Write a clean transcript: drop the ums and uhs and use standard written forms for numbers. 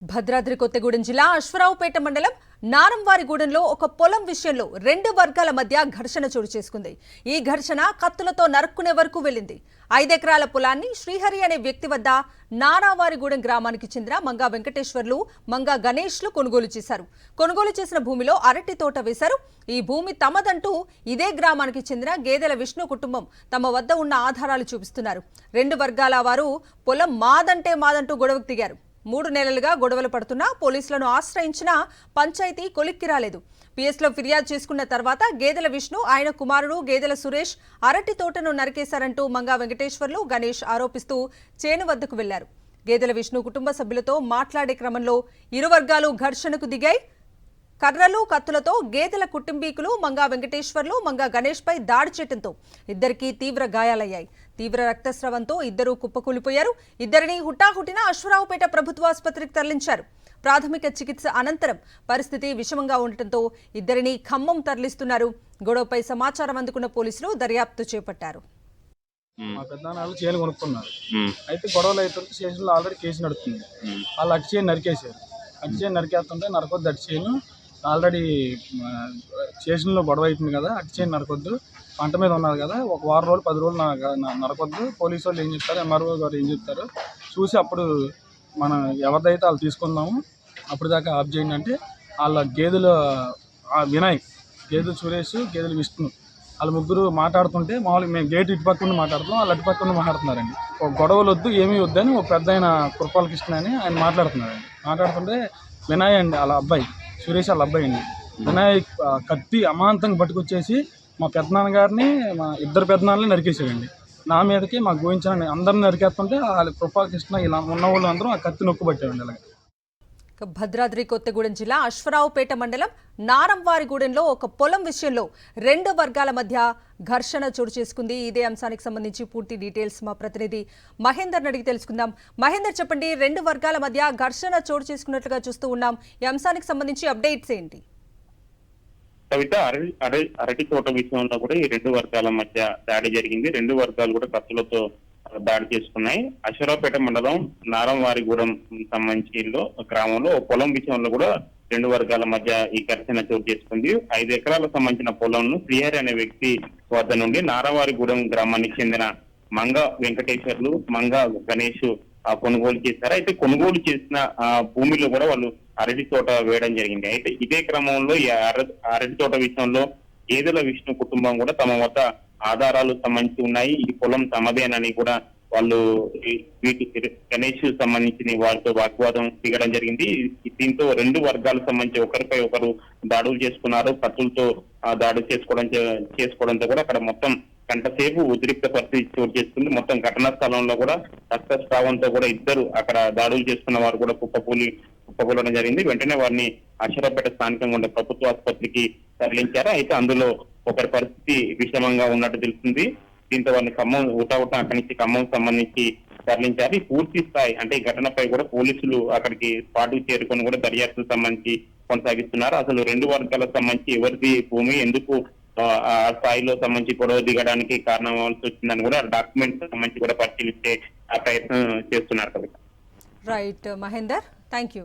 భద్రాద్రి కొత్తగూడెం జిల్లా అశ్వరావుపేట మండలం నారంవారిగూడెంలో ఒక పొలం విషయంలో రెండు వర్గాల మధ్య ఘర్షణ చోటు చేసుకుంది. ఈ ఘర్షణ కత్తులతో నరుక్కునే వరకు వెళ్లింది. 5 ఎకరాల పొలాన్ని శ్రీహరి అనే వ్యక్తి వద్ద నారావారిగూడెం గ్రామానికి చెందిన మంగా వెంకటేశ్వర్లు, మంగా గణేష్లు కొనుగోలు చేశారు. కొనుగోలు చేసిన భూమిలో అరటి తోట వేశారు. ఈ భూమి తమదంటూ ఇదే గ్రామానికి చెందిన గేదెల విష్ణు కుటుంబం తమ వద్ద ఉన్న ఆధారాలు చూపిస్తున్నారు. రెండు వర్గాల వారు పొలం మాదంటూ గొడవకు దిగారు. 3 నెలలుగా గొడవలు పడుతున్నా పోలీసులను ఆశ్రయించినా పంచాయతీ కొలిక్కి రాలేదు. పిఎస్లో ఫిర్యాదు చేసుకున్న తర్వాత గేదెల విష్ణు, ఆయన కుమారుడు గేదెల సురేష్ అరటి తోటను నరికేశారంటూ మంగా వెంకటేశ్వర్లు, గణేష్ ఆరోపిస్తూ చేను వద్దకు వెళ్లారు. గేదెల విష్ణు కుటుంబ సభ్యులతో మాట్లాడే క్రమంలో ఇరు వర్గాలు ఘర్షణకు దిగాయి. కర్రలు, కత్తులతో గేదెల కుటుంబీకులు మంగా వెంకటేశ్వర్లు, మంగా గణేష్ పై దాడి చేయడంతో ఇద్దరికి తీవ్ర గాయాలయ్యాయి. తీవ్ర రక్తస్రావంతో ఇద్దరు కుప్పకూలిపోయారు. ఇద్దరిని హుటాహుటిన అశ్వరావుపేట ప్రభుత్వ ఆసుపత్రికి తరలించారు. ప్రాథమిక చికిత్స అనంతరం పరిస్థితి విషమంగా ఉండటంతో ఇద్దరిని ఖమ్మం తరలిస్తున్నారు. గొడవపై సమాచారం అందుకున్న పోలీసులు దర్యాప్తు చేపట్టారు. మా పెద్దనాళ్ళు చేను కొనుక్కున్నారు. అయితే గొడవలు అయితే స్టేషన్లో ఆల్రెడీ కేసు నడుస్తుంది. వాళ్ళు అటు చేను నరికేశారు. అటు చేను నరికేస్తుంటే నరకొద్దు, అటు చేను ఆల్రెడీ స్టేషన్లో గొడవ అవుతుంది కదా, అటు చేను నరకొద్దు, పంట మీద ఉన్నారు కదా, ఒక వారం రోజులు 10 రోజులు నరకొద్దు, పోలీసు వాళ్ళు ఏం చెప్తారు, ఎంఆర్ఓ గారు ఏం చెప్తారు చూసి అప్పుడు మనం ఎవరిదైతే వాళ్ళు తీసుకుందాము, అప్పుడు దాకా ఆఫ్ చేయండి అంటే వాళ్ళ గేదెలు వినాయక్, గేదెలు సురేష్, గేదెలు విష్ణు వాళ్ళ ముగ్గురు మాట్లాడుతుంటే మామూలుగా మేము గేట్ ఇటు పక్కన మాట్లాడుతున్నాం, వాళ్ళు అటు పక్కన మాట్లాడుతున్నారండి. ఒక గొడవలు వద్దు, ఏమీ వద్దని ఒక పెద్ద ఆయన కురపాల కృష్ణ అని ఆయన మాట్లాడుతున్నారండి. మాట్లాడుతుంటే వినాయ్ అండి వాళ్ళ అబ్బాయి, సురేష్ వాళ్ళ అబ్బాయి అండి, వినాయక్ కత్తి అమాంతంగా పట్టుకొచ్చేసి మా పెద్దనాన్నగారిని, మా ఇద్దరు పెద్దనాన్నని నరికేసాడండి. నా మీదకి మా గోయించిన అందరిని నరికేస్తుంటే వాళ్ళ కృపాల కృష్ణ ఇలా ఉన్న వాళ్ళు అందరూ ఆ కత్తి నొక్కుబట్టారండి. అలాగే భద్రాద్రి కొత్తగూడెం జిల్లా అశ్వరావుపేట మండలం నారంవారిగూడెంలో ఒక పొలం విషయంలో రెండు వర్గాల మధ్య ఘర్షణ చోటు చేసుకుంది. ఇదే అంశానికి సంబంధించి పూర్తి డీటెయిల్స్ మా ప్రతినిధి మహేందర్ అడిగి తెలుసుకుందాం. మహేందర్, చెప్పండి, రెండు వర్గాల మధ్య ఘర్షణ చోటు చేసుకున్నట్లుగా చూస్తూ ఉన్నాం. ఈ అంశానికి సంబంధించి అప్డేట్స్ ఏంటి? కవిత, అరటి తోట విషయంలో కూడా ఈ రెండు వర్గాల మధ్య దాడి జరిగింది. రెండు వర్గాలు కూడా కత్తులతో దాడి చేసుకున్నాయి. అశ్వరావుపేట మండలం నారంవారిగూడెం సంబంధించిన గ్రామంలో పొలం విషయంలో కూడా రెండు వర్గాల మధ్య ఈ ఘర్షణ చోటు చేసుకుంది. 5 ఎకరాలకు సంబంధించిన పొలంను శ్రీహరి అనే వ్యక్తి వద్ద నుండి నారంవారిగూడెం గ్రామానికి చెందిన మంగా వెంకటేశ్వర్లు, మంగా గణేష్ కొనుగోలు చేశారు. అయితే కొనుగోలు చేసిన భూమిలో కూడా వాళ్ళు అరటి తోట వేయడం జరిగింది. అయితే ఇదే క్రమంలో ఈ అరటి తోట విషయంలో గేదెల విష్ణు కుటుంబం కూడా తమ వద్ద ఆధారాలు సంబంధించి ఉన్నాయి, ఈ పొలం తమదేనని కూడా వాళ్ళు వీటి గణేష్ సంబంధించిన వారితో వాగ్వాదం దిగడం జరిగింది. దీంతో రెండు వర్గాలకు సంబంధించి ఒకరిపై ఒకరు దాడులు చేసుకున్నారు. కత్తులతో దాడులు చేసుకోవడంతో కూడా అక్కడ మొత్తం గంటసేపు ఉద్రిక్త పరిస్థితి చోటు చేసుకుంది. మొత్తం ఘటనా స్థలంలో కూడా రక్తస్రావంతో కూడా ఇద్దరు అక్కడ దాడులు చేసుకున్న వారు కూడా కుప్పకూలడం జరిగింది. వెంటనే వారిని అశ్వరావుపేట స్థానికంగా ఉండే ప్రభుత్వ ఆసుపత్రికి తరలించారు. అయితే అందులో ఒకరి పరిస్థితి విషమంగా ఉన్నట్టు తెలుస్తుంది. దీంతో వారిని ఖమ్మం అక్కడి నుంచి ఖమ్మం సంబంధించి తరలించారు. ఈ పూర్తి స్థాయి అంటే ఈ ఘటనపై కూడా పోలీసులు అక్కడికి స్పాట్కు చేరుకొని కూడా దర్యాప్తు సంబంధించి కొనసాగిస్తున్నారు. అసలు రెండు వర్గాలకు సంబంధించి ఎవరిది భూమి, ఎందుకు ఆ స్థాయిలో సంబంధించి గొడవ దిగడానికి కారణం అవ్వాల్సి వచ్చిందని కూడా డాక్యుమెంట్స్ సంబంధించి కూడా పరిశీలించే ప్రయత్నం చేస్తున్నారు. Right Mahender, thank you.